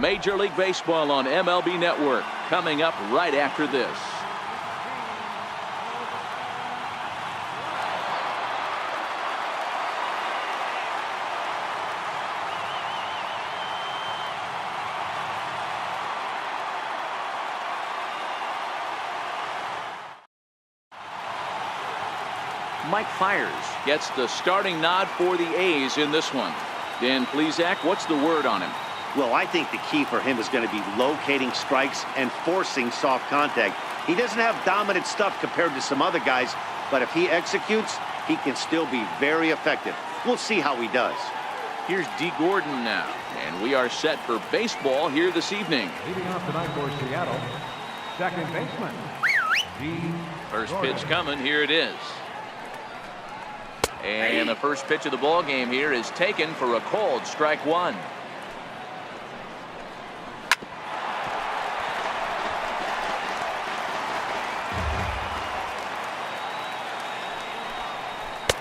Major League Baseball on MLB Network, coming up right after this. Mike Fiers gets the starting nod for the A's in this one. Dan Plesac, what's the word on him? Well, I think the key for him is going to be locating strikes and forcing soft contact. He doesn't have dominant stuff compared to some other guys, but if he executes, he can still be very effective. We'll see how he does. Here's D. Gordon now, and we are set for baseball here this evening. Leading off tonight for Seattle, second baseman, D. First pitch coming, here it is. And the first pitch of the ball game here is taken for a called strike one.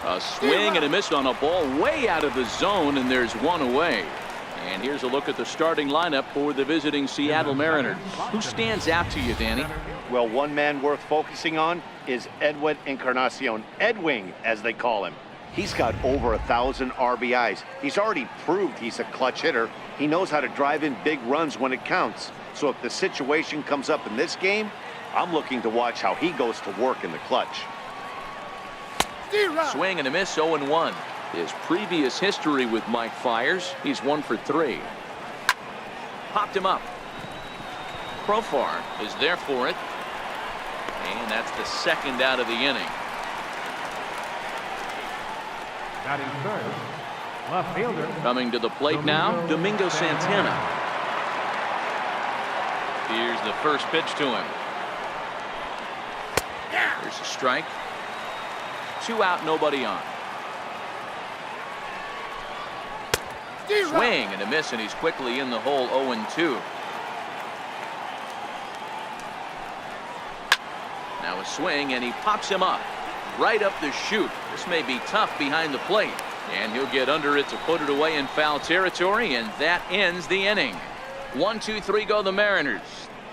A swing and a miss on a ball way out of the zone, and there's one away. And here's a look at the starting lineup for the visiting Seattle Mariners. Who stands out to you, Danny? Well, one man worth focusing on is Edwin Encarnacion, Edwing, as they call him. He's got over 1,000 RBIs. He's already proved he's a clutch hitter. He knows how to drive in big runs when it counts. So if the situation comes up in this game, I'm looking to watch how he goes to work in the clutch. Swing and a miss, 0-1. His previous history with Mike Fiers, he's 1 for 3. Popped him up. Profar is there for it. And that's the second out of the inning. Batting first, left fielder. Coming to the plate now, Domingo Santana. Here's the first pitch to him. There's a strike. 2 out, nobody on. Swing and a miss, and he's quickly in the hole, 0-2. Now a swing, and he pops him up. Right up the chute. This may be tough behind the plate. And he'll get under it to put it away in foul territory, and that ends the inning. 1, 2, 3 go the Mariners.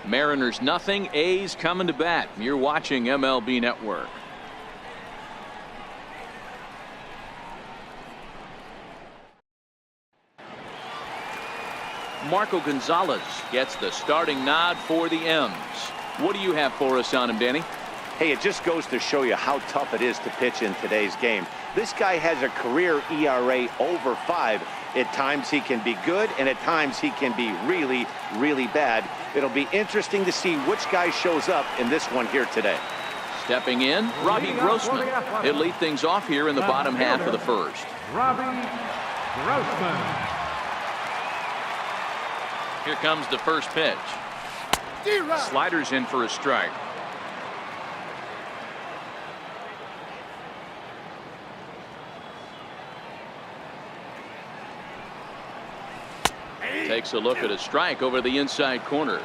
Mariners nothing, A's coming to bat. You're watching MLB Network. Marco Gonzalez gets the starting nod for the M's. What do you have for us on him, Danny? Hey, it just goes to show you how tough it is to pitch in today's game. This guy has a career ERA over 5. At times he can be good, and at times he can be really, really bad. It'll be interesting to see which guy shows up in this one here today. Stepping in, Robbie Grossman. He'll lead things off here in the bottom half of the first. Robbie Grossman. Here comes the first pitch. Sliders in for a strike. Takes a look at a strike over the inside corner.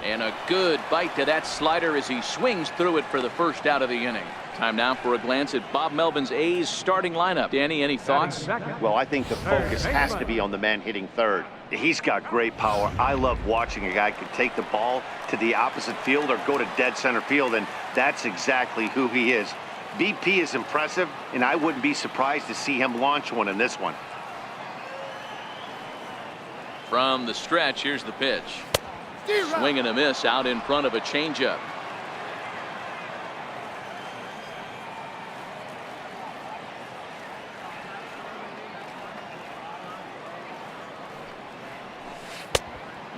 And a good bite to that slider as he swings through it for the first out of the inning. Time now for a glance at Bob Melvin's A's starting lineup. Danny, any thoughts? Well, I think the focus has to be on the man hitting third. He's got great power. I love watching a guy who can take the ball to the opposite field or go to dead center field, and that's exactly who he is. BP is impressive, and I wouldn't be surprised to see him launch one in this one. From the stretch, here's the pitch. Swing and a miss out in front of a changeup.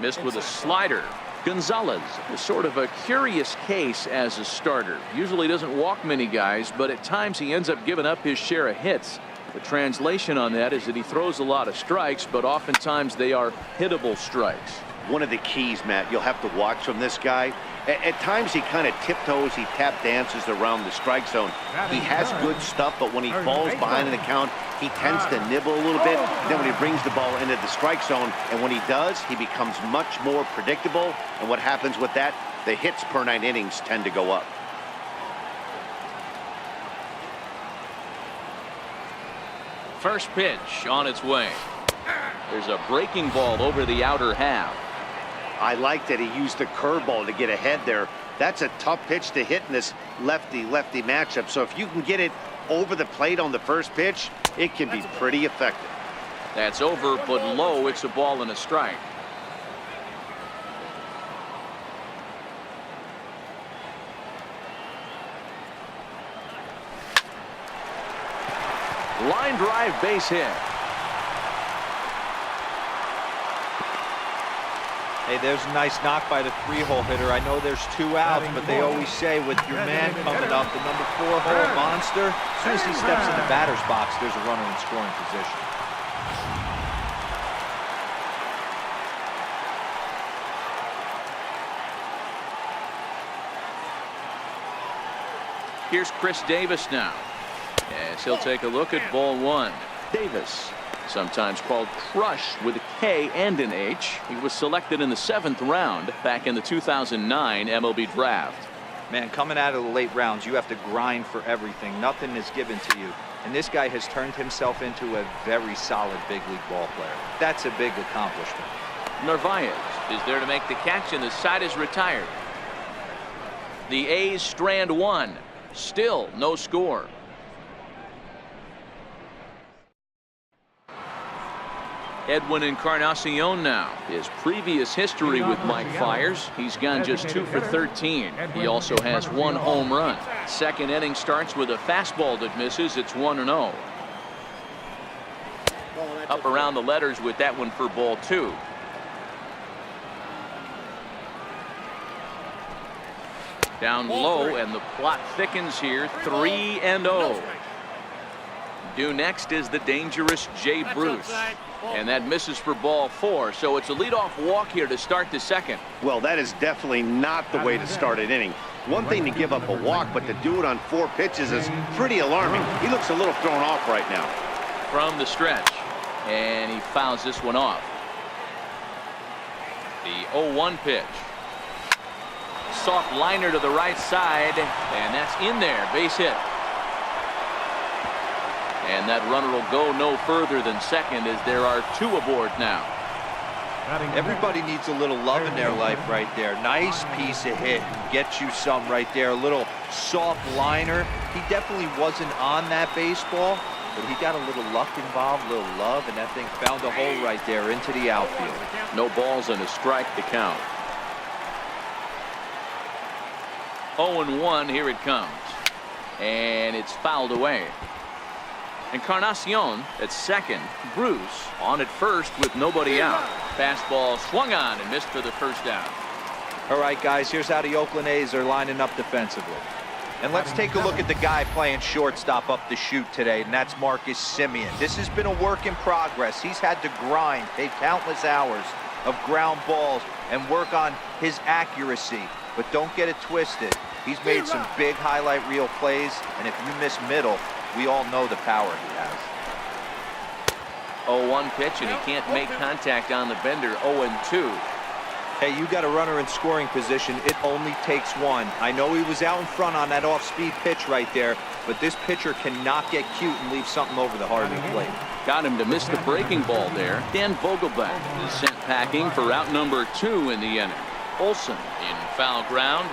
Missed with a slider. Gonzalez is sort of a curious case as a starter. Usually doesn't walk many guys, but at times he ends up giving up his share of hits. The translation on that is that he throws a lot of strikes, but oftentimes they are hittable strikes. One of the keys, Matt, you'll have to watch from this guy. At times he kind of tiptoes, he tap dances around the strike zone. He has good stuff, but when he falls behind in the count, he tends to nibble a little bit. Then when he brings the ball into the strike zone, and when he does, he becomes much more predictable. And what happens with that? The hits per 9 innings tend to go up. First pitch on its way. There's a breaking ball over the outer half. I like that he used the curveball to get ahead there. That's a tough pitch to hit in this lefty-lefty matchup. So if you can get it over the plate on the first pitch, it can be pretty effective. That's over, but low. It's a ball and a strike. Line drive, base hit. Hey, there's a nice knock by the 3-hole hitter. I know there's 2 outs, but they always say with your man coming up, the number 4-hole monster, as soon as he steps in the batter's box, there's a runner in scoring position. Here's Chris Davis now, as he'll take a look at ball 1. Davis, sometimes called Crush with a K and an H. He was selected in the 7th round back in the 2009 MLB draft. Man, coming out of the late rounds, you have to grind for everything. Nothing is given to you. And this guy has turned himself into a very solid big league ball player. That's a big accomplishment. Narvaez is there to make the catch, and the side is retired. The A's strand 1. Still no score. Edwin Encarnacion now. His previous history with Mike Fiers, he's gone just 2 for 13. He also has 1 home run. Second inning starts with a fastball that misses. It's 1-0. Up around the letters with that one for ball 2. Down low, and the plot thickens here. 3-0. Due next is the dangerous Jay Bruce. And that misses for ball 4. So it's a leadoff walk here to start the second. Well, that is definitely not the way to start an inning. One thing to give up a walk, but to do it on 4 pitches is pretty alarming. He looks a little thrown off right now. From the stretch. And he fouls this one off. The 0-1 pitch. Soft liner to the right side, and that's in there. Base hit. And that runner will go no further than second, as there are 2 aboard now. Everybody needs a little love in their life right there. Nice piece of hit. Gets you some right there. A little soft liner. He definitely wasn't on that baseball, but he got a little luck involved, a little love, and that thing found a hole right there into the outfield. No balls and a strike to count. 0-1, here it comes. And it's fouled away. Encarnacion at second. Bruce on at first with nobody out. Fastball swung on and missed for the first down. All right, guys, here's how the Oakland A's are lining up defensively. And let's take a look at the guy playing shortstop up the chute today, and that's Marcus Semien. This has been a work in progress. He's had to grind, take countless hours of ground balls and work on his accuracy. But don't get it twisted. He's made some big highlight reel plays, and if you miss middle, we all know the power he has. 0-1 pitch, and he can't make contact on the bender. 0-2. Hey, you got a runner in scoring position. It only takes 1. I know he was out in front on that off-speed pitch right there, but this pitcher cannot get cute and leave something over the Harvey plate. Got him to miss the breaking ball there. Dan Vogelbach is sent packing for out number 2 in the inning. Olsen in foul ground,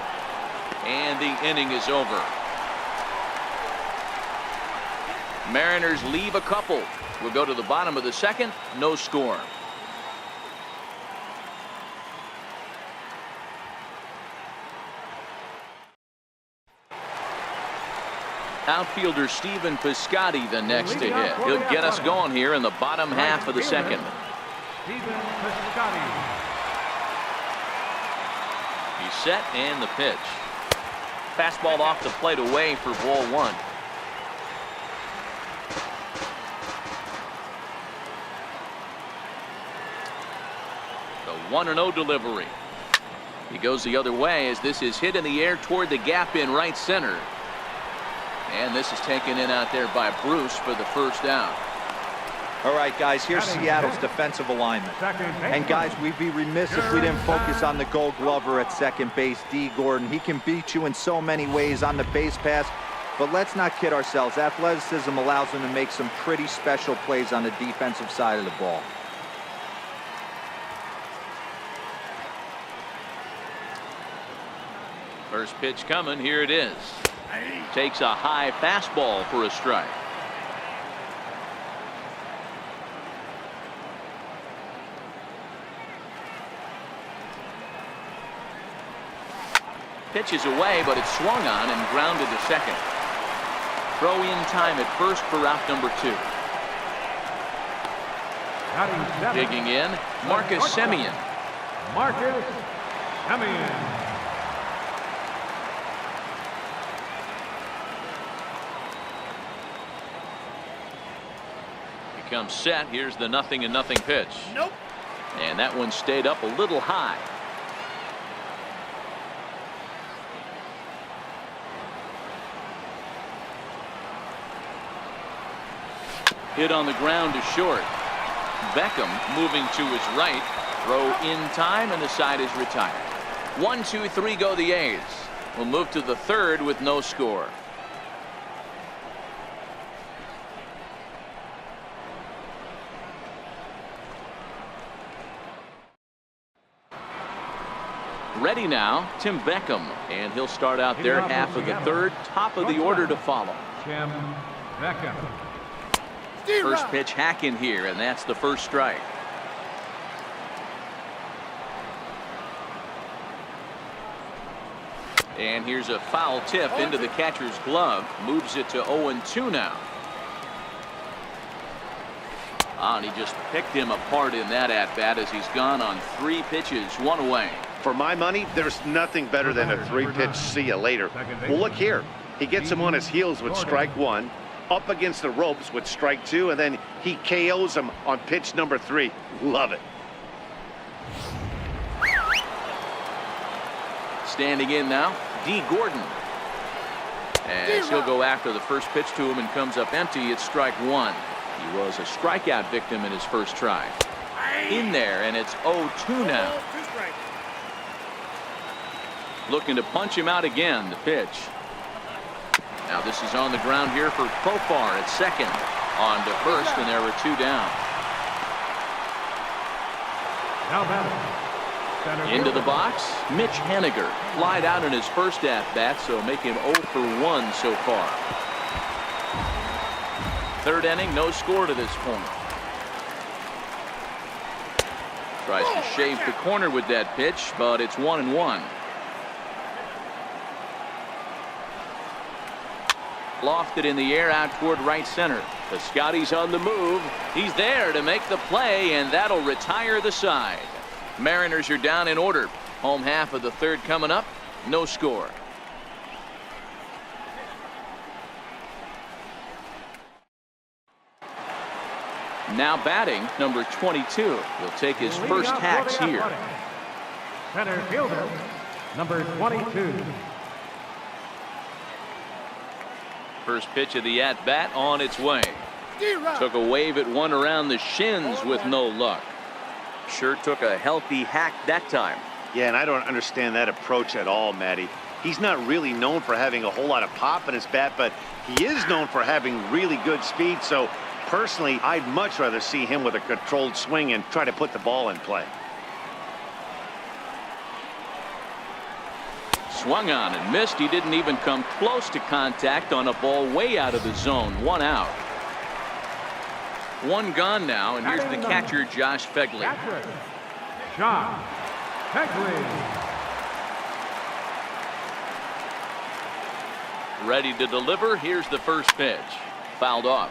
and the inning is over. Mariners leave a couple. We'll go to the bottom of the second. No score. Outfielder Stephen Piscotty the next to hit. He'll get us going here in the bottom half of the second. Stephen Piscotty. He's set, and the pitch. Fastball off the plate away for ball 1. The 1-0 delivery. He goes the other way as this is hit in the air toward the gap in right center. And this is taken in out there by Bruce for the first down. All right, guys, here's Seattle's defensive alignment. And, guys, we'd be remiss if we didn't focus on the Gold Glover at second base, D. Gordon. He can beat you in so many ways on the base pass, But let's not kid ourselves. Athleticism allows him to make some pretty special plays on the defensive side of the ball. First pitch coming. Here it is. Takes a high fastball for a strike. Pitches away, but it's swung on and grounded to second. Throw in time at first for out number 2. Digging in, Marcus Semien. Marcus Semien. Comes set. Here's the 0-0 pitch. Nope. And that one stayed up a little high. Hit on the ground to short. Beckham moving to his right. Throw in time, and the side is retired. 1, 2, 3 go the A's. We'll move to the third with no score. Ready now, Tim Beckham, and he'll start out their half of the third, top of the order to follow. Tim Beckham. First pitch hack in here, and that's the first strike. And here's a foul tip into the catcher's glove, moves it to 0-2 now. And he just picked him apart in that at-bat as he's gone on 3 pitches, 1 away. For my money, there's nothing better than a 3-pitch see you later. Well, look here. He gets him on his heels with strike 1, up against the ropes with strike 2, and then he KOs him on pitch number 3. Love it. Standing in now, D. Gordon. As he'll go after the first pitch to him and comes up empty, it's strike 1. He was a strikeout victim in his first try. In there, and it's 0-2 now. Looking to punch him out again, the pitch. Now this is on the ground here for Profar at second. On to first, and there were 2 down. Now batting. Into the box, Mitch Haniger. Flied out in his first at-bat, so make him 0 for 1 so far. Third inning, no score to this point. Tries to shave the corner with that pitch, but it's 1-1. Lofted in the air out toward right center. The Scotty's on the move. He's there to make the play, and that'll retire the side. Mariners are down in order. Home half of the third coming up. No score. Now batting, number 22. He'll take his first hacks here. Center fielder, number 22. First pitch of the at-bat on its way. Took a wave at one around the shins with no luck. Sure took a healthy hack that time. Yeah, and I don't understand that approach at all, Matty. He's not really known for having a whole lot of pop in his bat, but he is known for having really good speed. So personally, I'd much rather see him with a controlled swing and try to put the ball in play. Swung on and missed. He didn't even come close to contact on a ball way out of the zone. 1 out. 1 gone now, and here's the catcher, Josh Phegley. Josh Phegley. Ready to deliver. Here's the first pitch. Fouled off.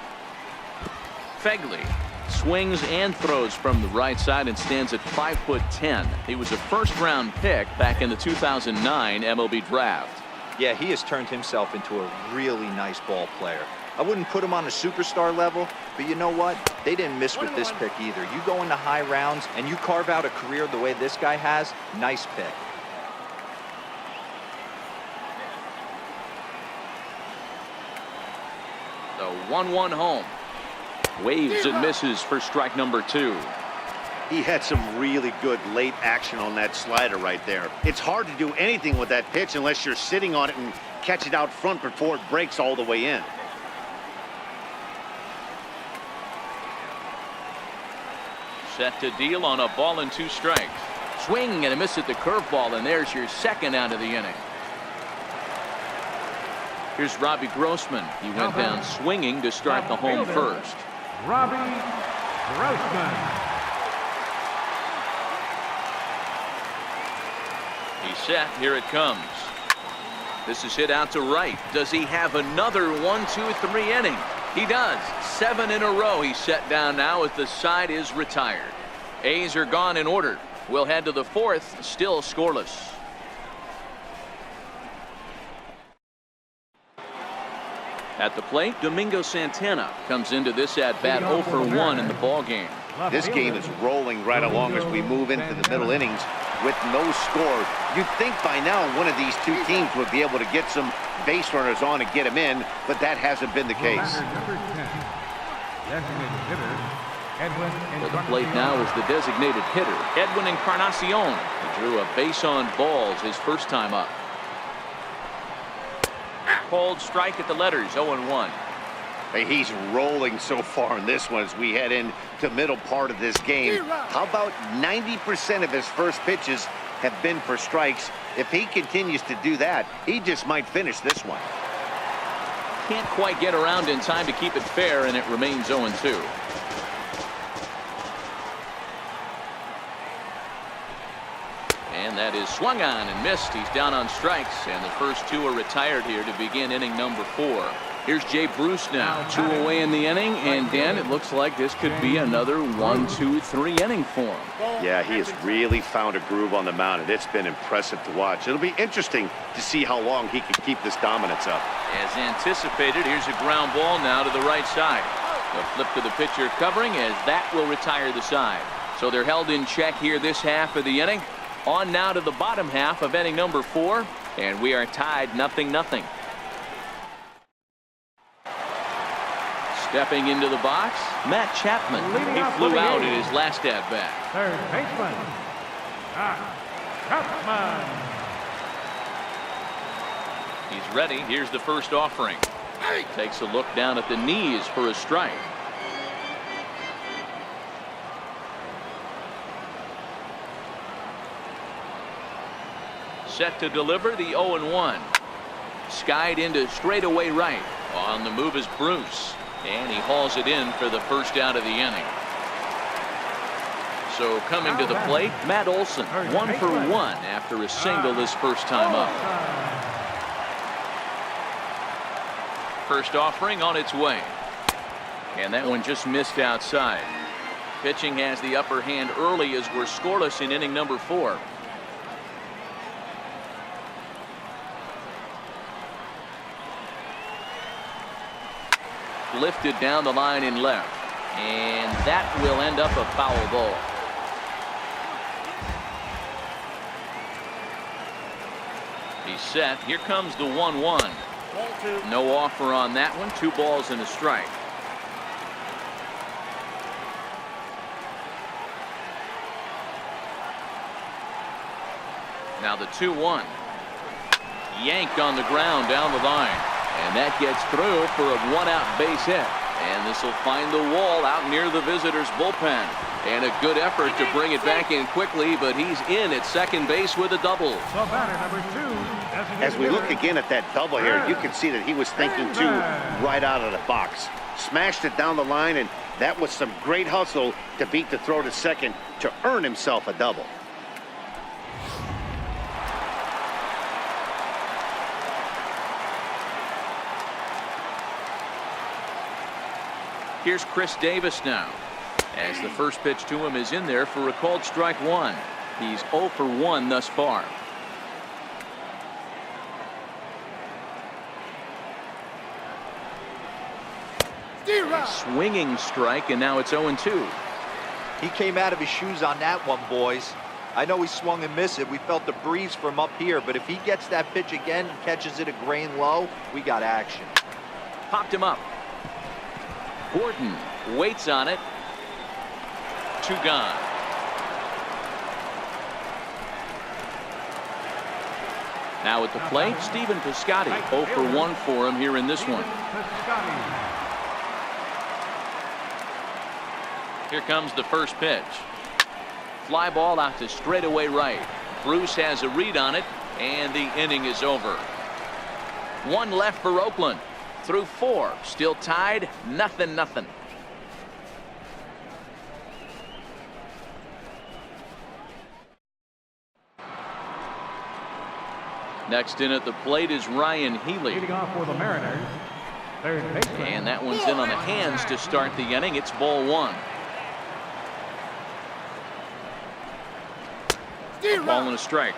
Phegley swings and throws from the right side and stands at 5'10". He was a first-round pick back in the 2009 MLB draft. Yeah, he has turned himself into a really nice ball player. I wouldn't put him on a superstar level, but you know what? They didn't miss with this pick either. You go into high rounds and you carve out a career the way this guy has, nice pick. The 1-1 home. Waves and misses for strike number 2. He had some really good late action on that slider right there. It's hard to do anything with that pitch unless you're sitting on it and catch it out front before it breaks all the way in. Set to deal on a ball and 2 strikes. Swing and a miss at the curveball, and there's your second out of the inning. Here's Robbie Grossman. He went down swinging to start the home first. Robbie Grossman. He's set. Here it comes. This is hit out to right. Does he have another 1-2-3 inning? He does. 7 in a row. He's set down now as the side is retired. A's are gone in order. We'll head to the 4th, still scoreless. At the plate, Domingo Santana comes into this at-bat 0 for 1 in the ballgame. This game is rolling right along as we move into the middle innings with no score. You'd think by now one of these two teams would be able to get some base runners on and get them in, but that hasn't been the case. For the plate now is the designated hitter, Edwin Encarnacion. He drew a base on balls his first time up. Cold strike at the letters, 0-1. Hey, he's rolling so far in this one as we head into middle part of this game. How about 90% of his first pitches have been for strikes? If he continues to do that, he just might finish this one. Can't quite get around in time to keep it fair, and it remains 0-2. And that is swung on and missed. He's down on strikes, and the first 2 are retired here to begin inning number 4. Here's Jay Bruce now, 2 away in the inning, and Dan, it looks like this could be another 1-2-3 inning for him. Yeah, he has really found a groove on the mound, and it's been impressive to watch. It'll be interesting to see how long he can keep this dominance up. As anticipated, here's a ground ball now to the right side. A flip to the pitcher covering, as that will retire the side. So they're held in check here this half of the inning. On now to the bottom half of inning number 4, and we are tied 0-0. Stepping into the box, Matt Chapman. He flew out in his last at-bat. Third baseman, Chapman. He's ready. Here's the first offering. Takes a look down at the knees for a strike. Set to deliver the 0-1. Skied into straightaway right. On the move is Bruce, and he hauls it in for the first out of the inning. So coming to the plate, Matt Olson, 1 for 1 after a single his first time up. First offering on its way, and that one just missed outside. Pitching has the upper hand early as we're scoreless in inning number 4. Lifted down the line in left, and that will end up a foul ball. He's set. Here comes the 1-1. No offer on that one. 2 balls and a strike. Now the 2-1. Yanked on the ground down the line. And that gets through for a 1-out base hit. And this will find the wall out near the visitors' bullpen. And a good effort to bring it back in quickly, but he's in at second base with a double. So batter number 2. As we look again at that double here, you can see that he was thinking too right out of the box. Smashed it down the line, and that was some great hustle to beat the throw to second to earn himself a double. Here's Chris Davis now, as the first pitch to him is in there for a called strike 1. He's 0 for 1 thus far. A swinging strike, and now it's 0-2. He came out of his shoes on that one, boys. I know he swung and missed it. We felt the breeze from up here, but if he gets that pitch again and catches it a grain low, we got action. Popped him up. Gordon waits on it. 2 gone. Now at the plate, Stephen Piscotty. 0 for 1 for him here in this one. Here comes the first pitch. Fly ball out to straightaway right. Bruce has a read on it, and the inning is over. One left for Oakland. Through 4, still tied, 0-0. Next in at the plate is Ryan Healy. Leading off for the Mariners, third baseman. And that one's in on the hands to start the inning. It's ball 1. A ball and a strike.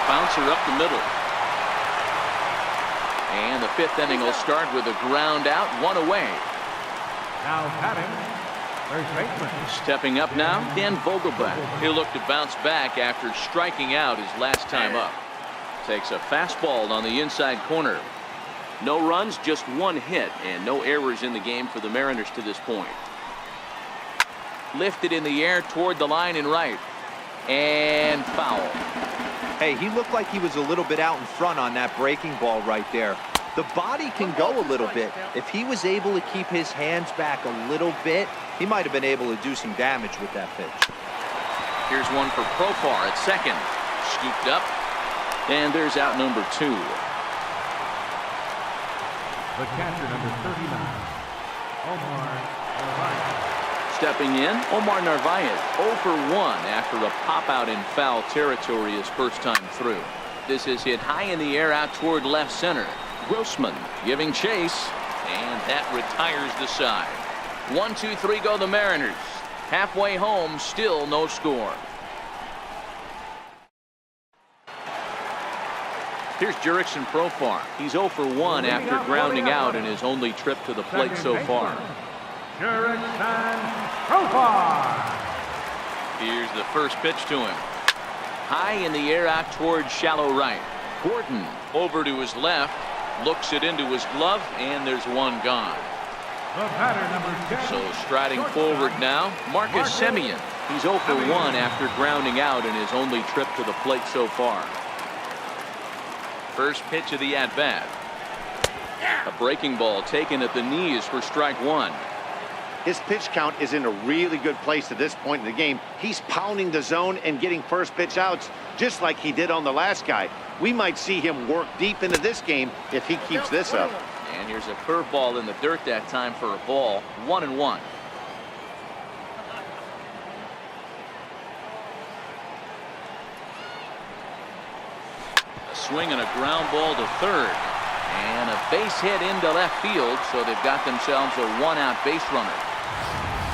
Bouncer up the middle. And the 5th inning will start with a ground out, 1 away. Now batting, first baseman. Stepping up now, Dan Vogelbach. He'll look to bounce back after striking out his last time up. Takes a fastball on the inside corner. No runs, just 1 hit, and no errors in the game for the Mariners to this point. Lifted in the air toward the line and right. And foul. Hey, he looked like he was a little bit out in front on that breaking ball right there. The body can go a little bit. If he was able to keep his hands back a little bit, he might have been able to do some damage with that pitch. Here's one for Profar at second. Scooped up. And there's out number 2. The catcher, number 39, Omar Narvaez. Stepping in, Omar Narvaez, 0 for 1 after a pop out in foul territory his first time through. This is hit high in the air out toward left center. Grossman giving chase, and that retires the side. 1, 2, 3 go the Mariners. Halfway home, still no score. Here's Jurickson Profar. He's 0 for 1 after grounding out in his only trip to the plate so far. Jurickson Profar. Here's the first pitch to him. High in the air out toward shallow right. Gordon over to his left. Looks it into his glove, and there's one gone. The batter, number 10. So striding forward now, Marcus Semien. He's 0 for 1 after grounding out in his only trip to the plate so far. First pitch of the at-bat. A breaking ball taken at the knees for strike 1. His pitch count is in a really good place at this point in the game. He's pounding the zone and getting first pitch outs just like he did on the last guy. We might see him work deep into this game if he keeps this up. And here's a curveball in the dirt that time for a ball. 1-1. A swing and a ground ball to third. And a base hit into left field, so they've got themselves a 1-out base runner.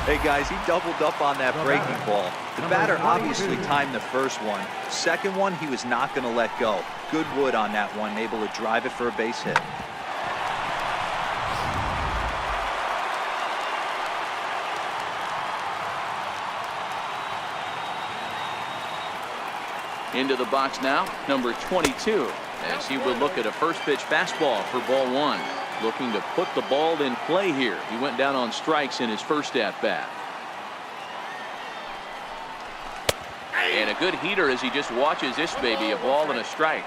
Hey guys, he doubled up on that breaking ball. The batter obviously timed the first one. Second one, he was not going to let go. Good wood on that one, able to drive it for a base hit. Into the box now, number 22, as he will look at a first pitch fastball for ball 1. Looking to put the ball in play here. He went down on strikes in his first at-bat. And a good heater as he just watches this baby, a ball and a strike.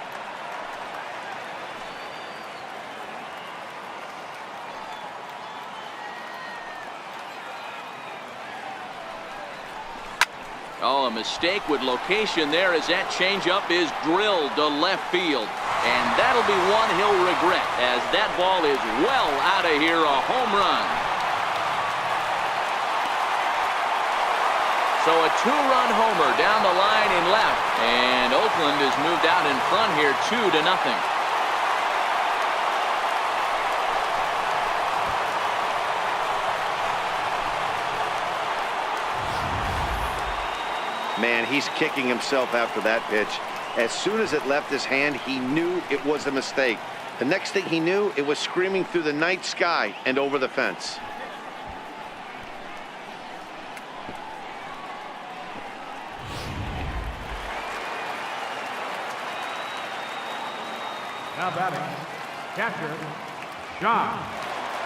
Oh, a mistake with location there as that changeup is drilled to left field. And that'll be one he'll regret as that ball is well out of here, a home run. So a 2-run homer down the line in left. And Oakland has moved out in front here 2-0. Man, he's kicking himself after that pitch. As soon as it left his hand, he knew it was a mistake. The next thing he knew, it was screaming through the night sky and over the fence. Now batting, catcher, Josh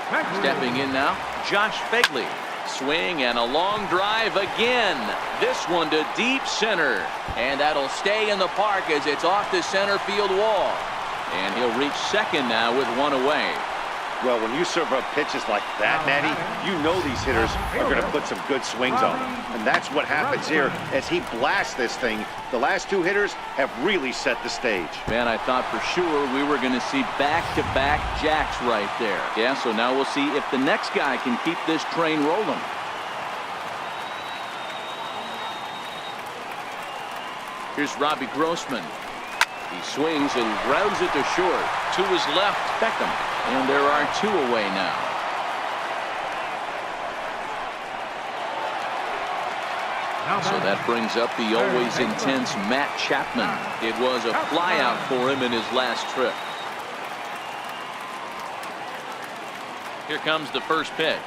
Begley. Stepping in now, Josh Begley. Swing and a long drive again. This one to deep center. And that'll stay in the park as it's off the center field wall. And he'll reach second now with one away. Well, when you serve up pitches like that, Matty, you know these hitters are going to put some good swings on them. And that's what happens here as he blasts this thing. The last two hitters have really set the stage. Man, I thought for sure we were going to see back-to-back jacks right there. Yeah, so now we'll see if the next guy can keep this train rolling. Here's Robbie Grossman. He swings and grounds it to short. To his left, Beckham. And there are two away now. So that brings up the always intense Matt Chapman. It was a flyout for him in his last trip. Here comes the first pitch.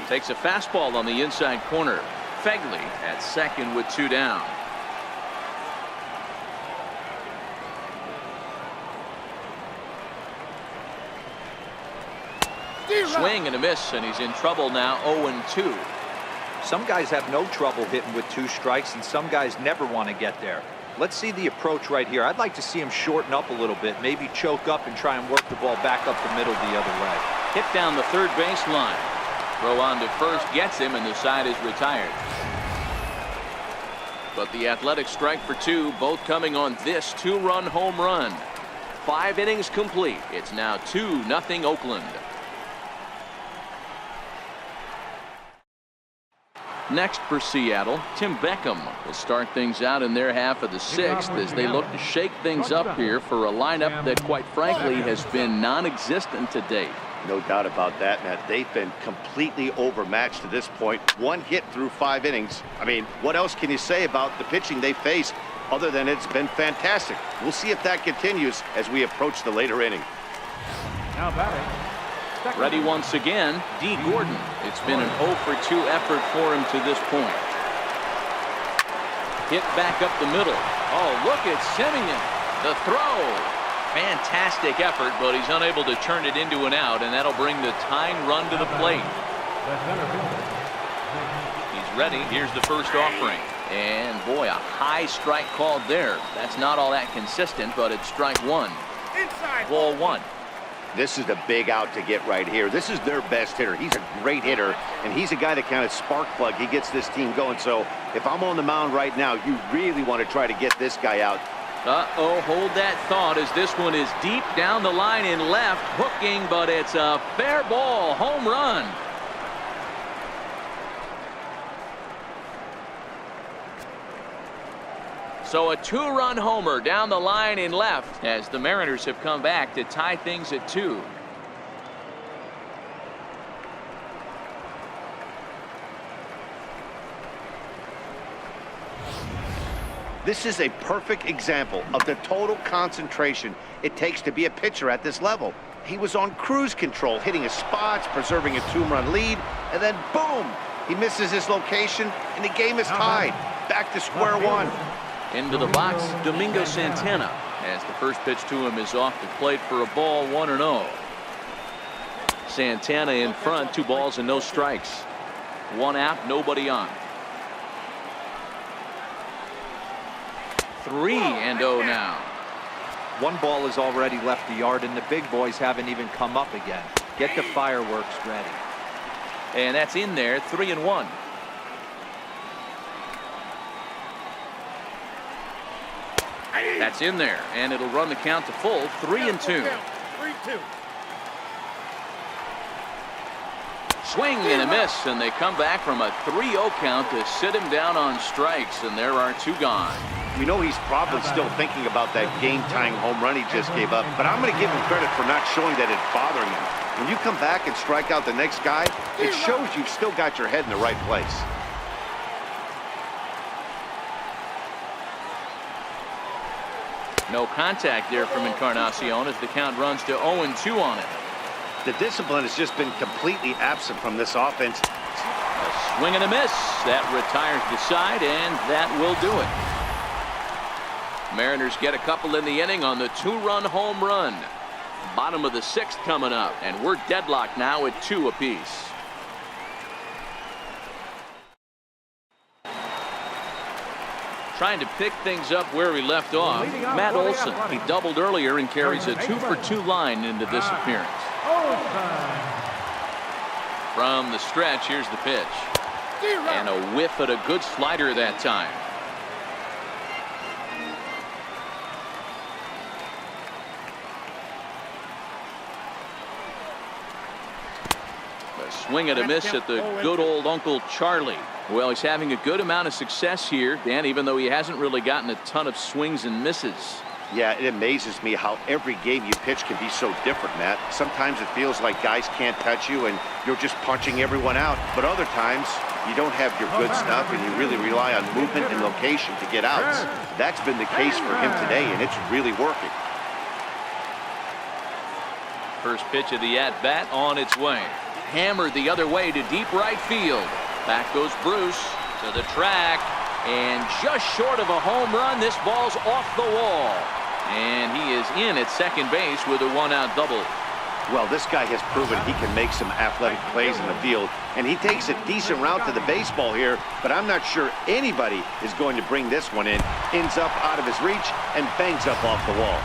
Takes a fastball on the inside corner. Fegley at second with two down. Swing and a miss, and he's in trouble now. 0-2. Some guys have no trouble hitting with two strikes, and some guys never want to get there. Let's see the approach right here. I'd like to see him shorten up a little bit, maybe choke up and try and work the ball back up the middle the other way. Hit down the third baseline. Throw on to first gets him, and the side is retired. But the Athletics strike for two, both coming on this two-run home run. 5 innings complete. It's now 2-0 Oakland. Next for Seattle, Tim Beckham will start things out in their half of the 6th as they look to shake things up here for a lineup that, quite frankly, has been non-existent to date. No doubt about that, Matt. They've been completely overmatched to this point. 1 hit through 5 innings. I mean, what else can you say about the pitching they face other than it's been fantastic? We'll see if that continues as we approach the later inning. Now batting. Ready once again, D. Gordon. It's been an 0-for-2 effort for him to this point. Hit back up the middle. Oh, look at Semien. The throw. Fantastic effort, but he's unable to turn it into an out, and that'll bring the tying run to the plate. He's ready. Here's the first offering. And boy, a high strike called there. That's not all that consistent, but it's strike one. Ball one. This is the big out to get right here. This is their best hitter. He's a great hitter, and he's a guy that kind of spark plug. He gets this team going. So if I'm on the mound right now, you really want to try to get this guy out. Uh-oh, hold that thought as this one is deep down the line in left, hooking, but it's a fair ball, home run. So a 2-run homer down the line in left as the Mariners have come back to tie things at 2. This is a perfect example of the total concentration it takes to be a pitcher at this level. He was on cruise control, hitting his spots, preserving a 2-run lead, and then boom, he misses his location, and the game is tied. Back to square one. Into the box, Domingo Santana, as the first pitch to him is off the plate for a ball, 1-0. Santana in front, 2 balls and no strikes. 1 out, nobody on. 3-0 now. 1 ball has already left the yard, and the big boys haven't even come up again. Get the fireworks ready. And that's in there, 3-1. That's in there, and it'll run the count to full, 3-2. 3-2. Swing and a miss, and they come back from a 3-0 count to sit him down on strikes, and there are 2 gone. We know he's probably still thinking about that game-tying home run he just gave up, but I'm going to give him credit for not showing that it's bothering him. When you come back and strike out the next guy, it shows you've still got your head in the right place. No contact there from Encarnacion as the count runs to 0-2 on it. The discipline has just been completely absent from this offense. A swing and a miss. That retires the side, and that will do it. Mariners get a couple in the inning on the 2-run home run. Bottom of the 6th coming up, and we're deadlocked now at 2 apiece. Trying to pick things up where we left off. Matt Olson, he doubled earlier and carries a 2-for-2 line into this appearance. From the stretch, here's the pitch. And a whiff at a good slider that time. A swing and a miss at the good old Uncle Charlie. Well, he's having a good amount of success here, Dan, even though he hasn't really gotten a ton of swings and misses. Yeah, it amazes me how every game you pitch can be so different, Matt. Sometimes it feels like guys can't touch you and you're just punching everyone out. But other times, you don't have your good stuff and you really rely on movement and location to get outs. That's been the case for him today, and it's really working. First pitch of the at-bat on its way. Hammered the other way to deep right field. Back goes Bruce to the track, and just short of a home run, this ball's off the wall. And he is in at second base with a one-out double. Well, this guy has proven he can make some athletic plays in the field, and he takes a decent route to the baseball here, but I'm not sure anybody is going to bring this one in. Ends up out of his reach and bangs up off the wall.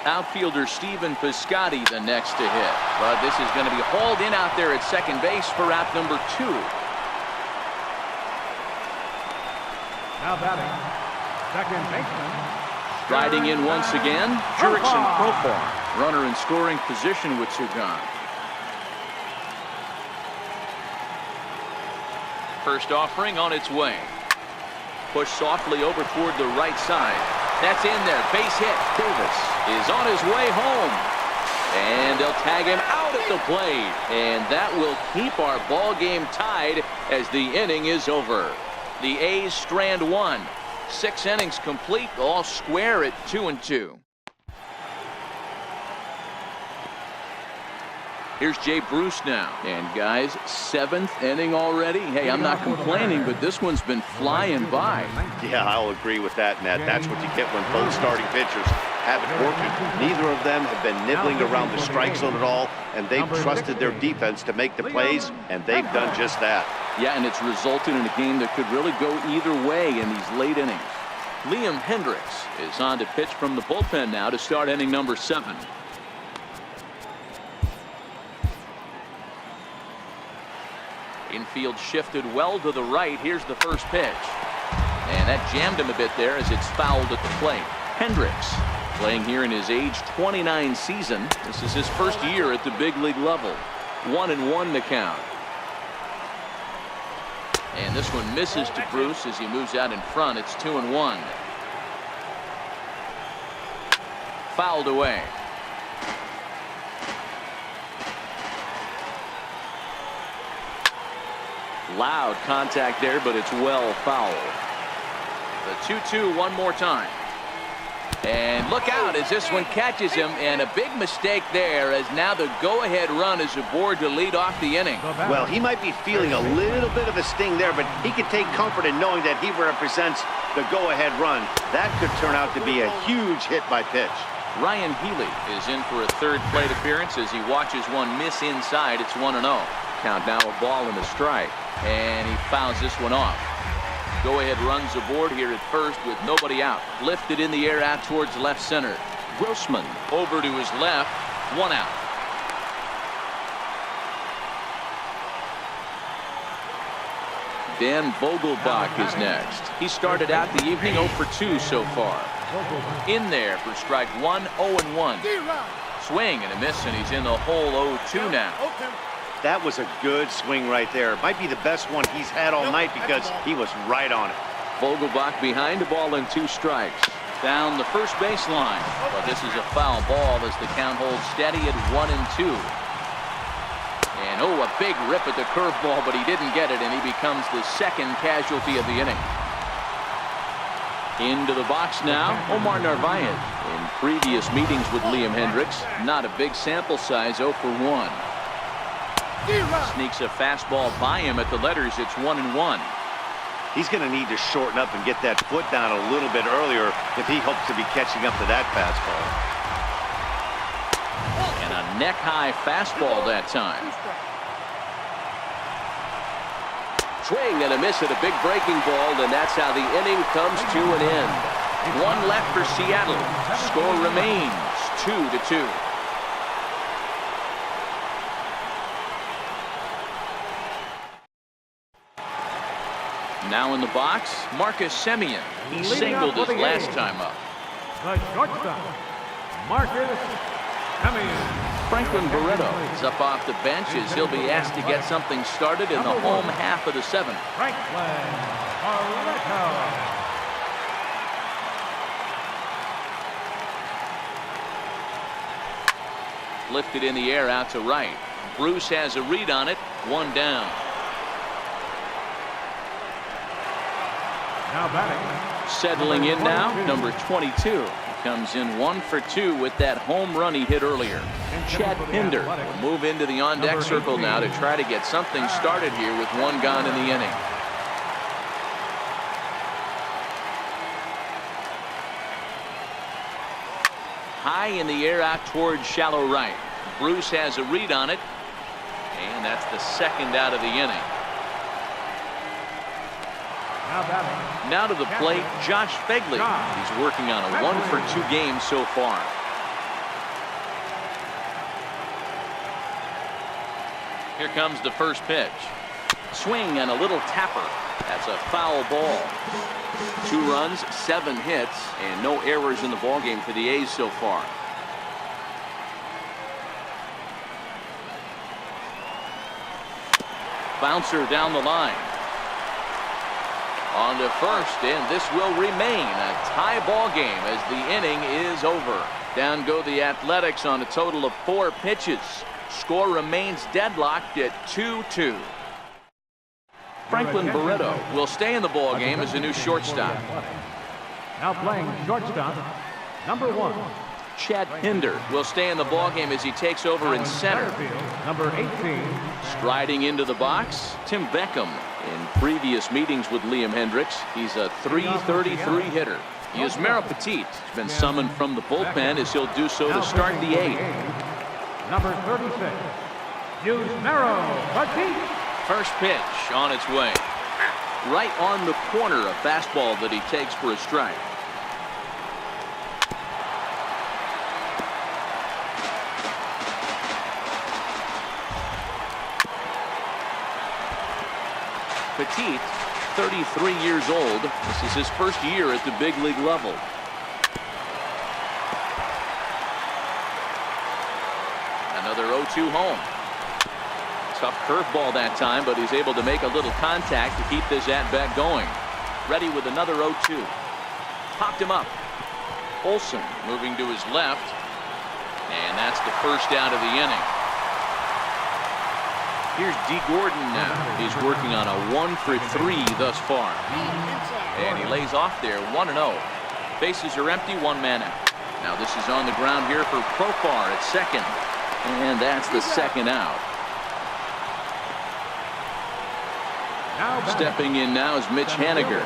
Outfielder Stephen Piscotty the next to hit. But this is going to be hauled in out there at second base for out number 2. Now batting, second baseman. Riding in once again, Jurickson Profar. Runner in scoring position with 2 gone. First offering on its way. Pushed softly over toward the right side. That's in there. Base hit. Davis is on his way home. And they'll tag him out at the plate. And that will keep our ball game tied as the inning is over. The A's strand 1. 6 innings complete, all square at 2-2. Here's Jay Bruce now. And guys, 7th inning already. Hey, I'm not complaining, but this one's been flying by. Yeah, I'll agree with that, Matt. That's what you get when both starting pitchers have it working. Neither of them have been nibbling around the strike zone at all, and they've trusted their defense to make the plays, and they've done just that. Yeah, and it's resulted in a game that could really go either way in these late innings. Liam Hendricks is on to pitch from the bullpen now to start inning number 7. Infield shifted well to the right. Here's the first pitch. And that jammed him a bit there as it's fouled at the plate. Hendricks playing here in his age 29 season. This is his first year at the big league level. 1-1 to count. And this one misses to Bruce as he moves out in front. It's 2-1. Fouled away. Loud contact there, but it's well foul. The 2-2 one more time. And look out as this one catches him, and a big mistake there as now the go-ahead run is aboard to lead off the inning. Well, he might be feeling a little bit of a sting there, but he can take comfort in knowing that he represents the go-ahead run. That could turn out to be a huge hit by pitch. Ryan Healy is in for a third plate appearance as he watches one miss inside. It's 1-0. Count now a ball and a strike. And he fouls this one off. Go-ahead runs aboard here at first with nobody out. Lifted in the air out towards left center. Grossman over to his left. 1 out. Dan Vogelbach is next. He started out the evening 0 for 2 so far. In there for strike 1, 0-1. Swing and a miss, and he's in the hole 0-2 now. That was a good swing right there. Might be the best one he's had all night because he was right on it. Vogelbach behind, a ball and 2 strikes. Down the first baseline. But this is a foul ball as the count holds steady at 1-2. And oh, a big rip at the curveball, but he didn't get it, and he becomes the second casualty of the inning. Into the box now, Omar Narvaez. In previous meetings with Liam Hendricks, not a big sample size, 0 for 1. Sneaks a fastball by him at the letters. It's 1-1. He's going to need to shorten up and get that foot down a little bit earlier if he hopes to be catching up to that fastball. And a Neck-high fastball that time. Swing and a miss at a big breaking ball, and that's how the inning comes to an end. One left for Seattle. Score remains 2-2. Now in the box, Marcus Semien. He singled his last time up. The shortstop, Marcus Semien. Franklin Barreto is up off the bench as he'll be asked to get something started in the home half of the seventh. Franklin Barreto. Lifted in the air out to right. Bruce has a read on it. One down. Now batting. Settling in now, number 22. Comes in 1 for 2 with that home run he hit earlier. Chad Pinder will move into the on-deck circle now to try to get something started here with one gone in the inning. High in the air out towards shallow right. Bruce has a read on it, and that's the second out of the inning. Now to the plate, Josh Fegley. He's working on a 1 for 2 game so far. Here comes the first pitch. Swing and a little tapper. That's a foul ball. 2 runs, 7 hits, and no errors in the ballgame for the A's so far. Bouncer down the line. On to first, and this will remain a tie ball game as the inning is over. Down go the Athletics on a total of 4 pitches. Score remains deadlocked at 2-2. Franklin Barreto will stay in the ball game as a new shortstop. Now playing shortstop, number 1. Chad Pinder will stay in the ball game as he takes over in center. Number 18. Striding into the box, Tim Beckham. In previous meetings with Liam Hendricks, he's a .333 hitter. Yusmeiro Petit has been summoned from the bullpen as he'll do so to start the 8th. Number 36, Yusmeiro Petit. First pitch on its way. Right on the corner, a fastball that he takes for a strike. Petit, 33 years old. This is his first year at the big league level. Another 0-2 home. Tough curveball that time, but he's able to make a little contact to keep this at-bat going. Ready with another 0-2. Popped him up. Olsen moving to his left. And that's the first out of the inning. Here's D. Gordon now. He's working on a 1 for 3 thus far. And he lays off there 1-0. Bases are empty, 1 man out. Now this is on the ground here for Profar at second. And that's the second out. Stepping in now is Mitch Haniger.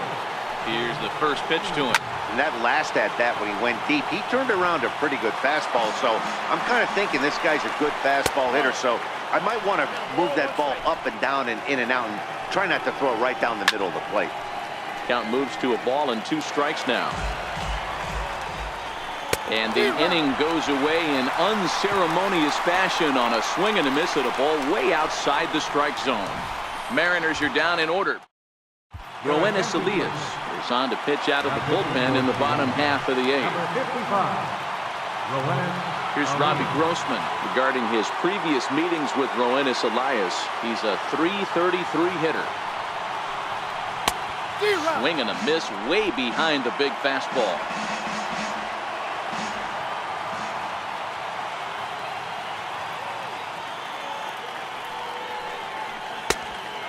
Here's the first pitch to him. And that last at-bat when he went deep, he turned around a pretty good fastball. So I'm kind of thinking this guy's a good fastball hitter. So I might want to move that ball up and down and in and out and try not to throw it right down the middle of the plate. Count moves to a ball and 2 strikes now. And the inning goes away in unceremonious fashion on a swing and a miss at a ball way outside the strike zone. Mariners are down in order. Roenis Elias is on to pitch out of the bullpen in the bottom half of the 8th. Here's Robbie Grossman regarding his previous meetings with Roenis Elias. He's a .333 hitter. Swing and a miss way behind the big fastball.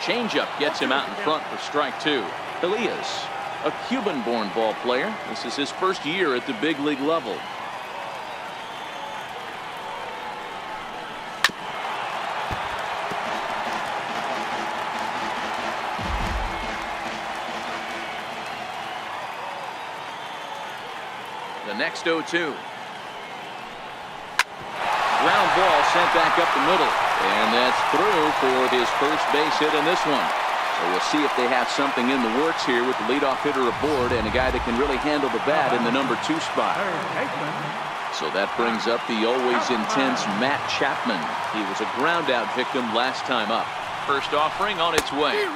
Changeup gets him out in front for strike 2. Elias, a Cuban-born ball player. This is his first year at the big league level. The next 0-2. ground ball sent back up the middle. And that's through for his first base hit in this one. So we'll see if they have something in the works here with the leadoff hitter aboard and a guy that can really handle the bat in the number 2 spot. So that brings up the always intense Matt Chapman. He was a ground out victim last time up. First offering on its way.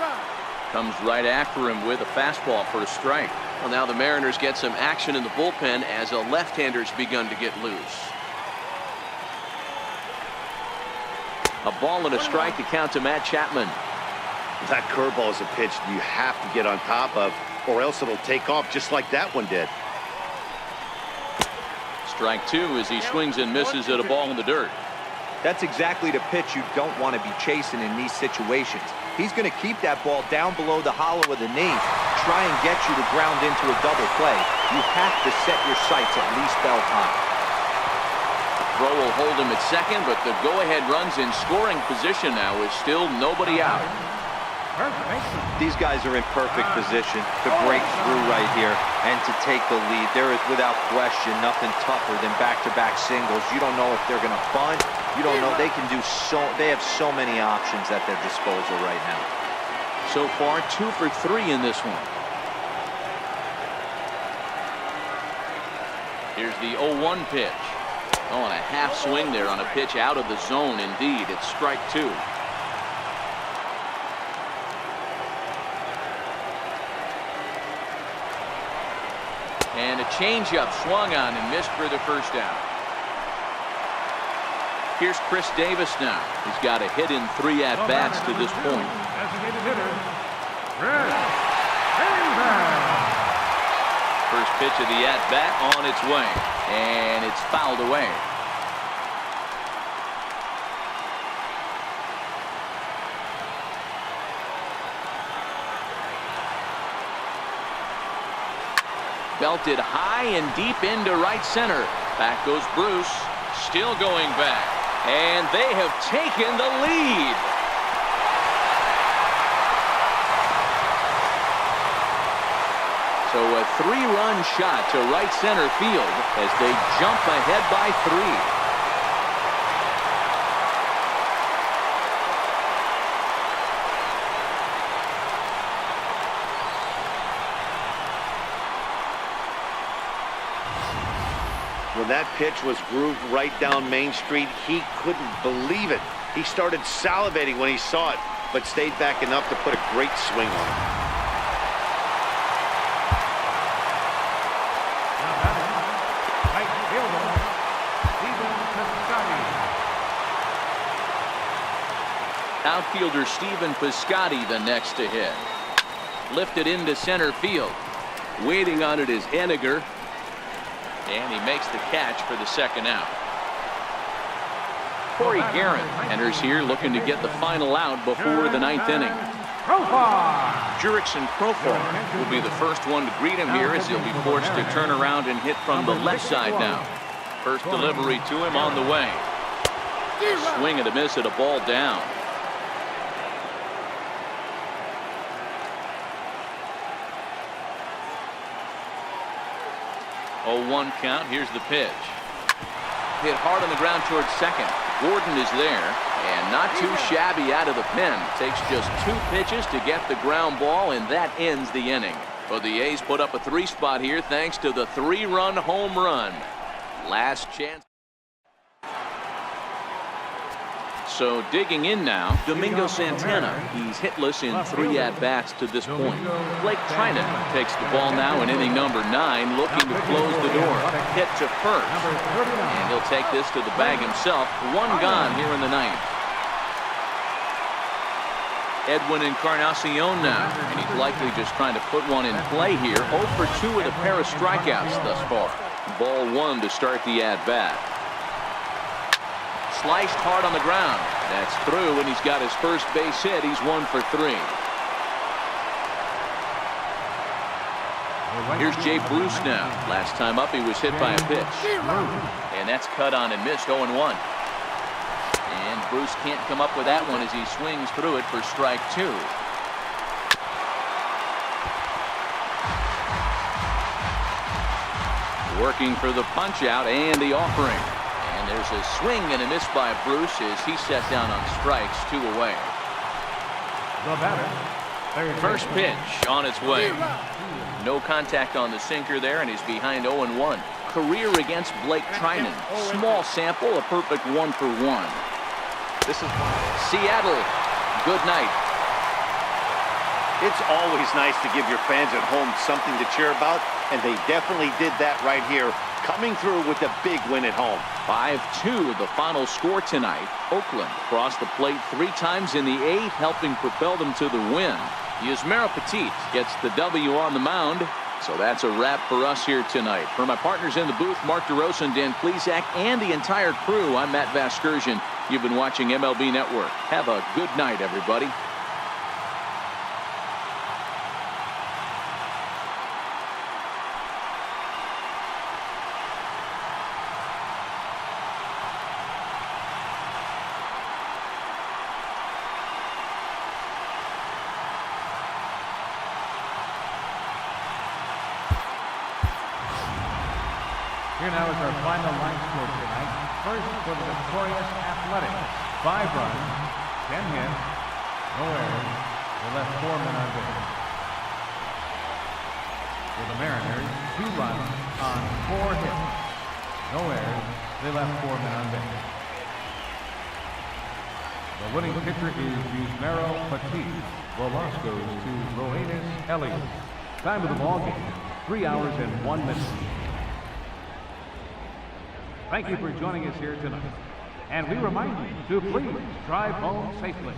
Comes right after him with a fastball for a strike. Well, now the Mariners get some action in the bullpen as a left-hander's begun to get loose. A ball and a strike to count to Matt Chapman. That curveball is a pitch you have to get on top of, or else it'll take off just like that one did. Strike 2 as he swings and misses at a ball in the dirt. That's exactly the pitch you don't want to be chasing in these situations. He's going to keep that ball down below the hollow of the knee, try and get you to ground into a double play. You have to set your sights at least belt high. Throw will hold him at second, but the go-ahead run's in scoring position now with still nobody out. These guys are in perfect position to break through right here and to take the lead. There is, without question, nothing tougher than back-to-back singles. You don't know if they're going to bunt. You don't know. They can do so. They have so many options at their disposal right now. So far, 2 for 3 in this one. Here's the 0-1 pitch. Oh, and a half swing there on a pitch out of the zone. Indeed, it's strike 2. And a changeup swung on and missed for the first out. Here's Chris Davis now. He's got a hit in 3 at-bats to this point. Designated hitter, Chris Davis. First pitch of the at-bat on its way. And it's fouled away. Belted high and deep into right center. Back goes Bruce. Still going back. And they have taken the lead. So a 3-run shot to right center field as they jump ahead by 3. When that pitch was grooved right down Main Street, he couldn't believe it. He started salivating when he saw it, but stayed back enough to put a great swing on it. Outfielder Stephen Piscotty the next to hit. Lifted into center field. Waiting on it is Henniger. And he makes the catch for the second out. Corey Guerin enters here looking to get the final out before the 9th inning. Jurickson Profar will be the first one to greet him here as he'll be forced to turn around and hit from the left side now. First delivery to him on the way. Swing and a miss at a ball down. Oh, 1 count. Here's the pitch. Hit hard on the ground towards second. Gordon is there and not too shabby out of the pen. Takes just 2 pitches to get the ground ball, and that ends the inning. But the A's put up a 3 spot here thanks to the 3-run home run. Last chance. So digging in now, Domingo Santana. He's hitless in 3 at-bats to this point. Blake Trinan takes the ball now in inning number 9, looking to close the door. Hit to first. And he'll take this to the bag himself. 1 gone here in the 9th. Edwin Encarnacion now, and he's likely just trying to put one in play here. 0 for 2 with a pair of strikeouts thus far. Ball 1 to start the at-bat. Sliced hard on the ground. That's through, and he's got his first base hit. He's 1 for 3. Here's Jay Bruce now. Last time up, he was hit by a pitch. And that's cut on and missed, 0-1. And Bruce can't come up with that one as he swings through it for strike 2. Working for the punch out and the offering. And And there's a swing and a miss by Bruce as he's set down on strikes, 2 away. The batter, third First baseman, pitch on its way. No contact on the sinker there, and he's behind 0-1. Career against Blake Trinan. Small sample, a perfect 1 for 1. This is Seattle, good night. It's always nice to give your fans at home something to cheer about, and they definitely did that right here, coming through with a big win at home. 5-2 the final score tonight. Oakland crossed the plate 3 times in the 8th, helping propel them to the win. Yusmeiro Petit gets the W on the mound. So that's a wrap for us here tonight. For my partners in the booth, Mark DeRosa and Dan Plesac, and the entire crew, I'm Matt Vasgersian. You've been watching MLB Network. Have a good night, everybody. Here now is our final line score tonight. First for the victorious Athletics, 5 runs, 10 hits, no errors. They left 4 men on base. For the Mariners, 2 runs on 4 hits, no errors. They left 4 men on base. The winning pitcher is Yusmeiro Petit. The loss goes to Roenis Elliott. Time of the ball game, 3 hours and 1 minute. Thank you for joining us here tonight. And we remind you to please drive home safely.